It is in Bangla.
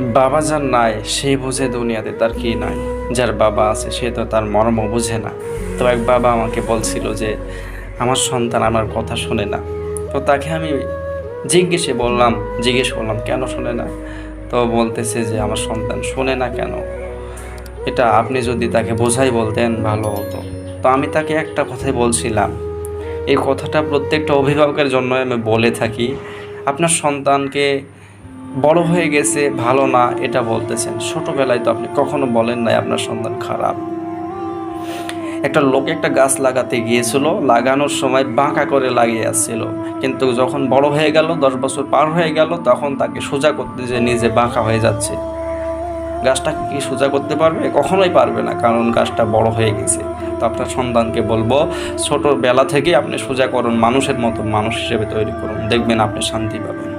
বাবা যার নাই সে বোঝে দুনিয়াতে তার কি নাই। যার বাবা আছে সে তো তার মর্ম বোঝে না। তো এক বাবা আমাকে বলছিল যে আমার সন্তান আমার কথা শোনে না। তো তাকে আমি জিজ্ঞেস করলাম কেন শোনে না। তো বলতেছে যে আমার সন্তান শোনে না কেন, এটা আপনি যদি তাকে বোঝাই বলতেন ভালো হতো। তো আমি তাকে একটা কথাই বলছিলাম, এই কথাটা প্রত্যেকটা অভিভাবকের জন্য আমি বলে থাকি। আপনার সন্তানকে বড় হয়ে গেছে ভালো না এটা বলতেছেন, ছোটবেলায় তো আপনি কখনো বলেন নাই আপনার সন্তান খারাপ। একটা লোক একটা গাছ লাগাতে গিয়েছিল, লাগানোর সময় বাঁকা করে লাগিয়ে আসছিল, কিন্তু যখন বড় হয়ে গেল 10 বছর পার হয়ে গেল তখন তাকে সোজা করতে যে নিজে বাঁকা হয়ে যাচ্ছে। গাছটাকে কি সোজা করতে পারবে? কখনোই পারবে না, কারণ গাছটা বড় হয়ে গেছে। তো আপনার সন্তানকে বলবো ছোটবেলা থেকে আপনি সোজা করুন, মানুষের মতো মানুষ হিসেবে তৈরি করুন, দেখবেন আপনি শান্তি পাবেন।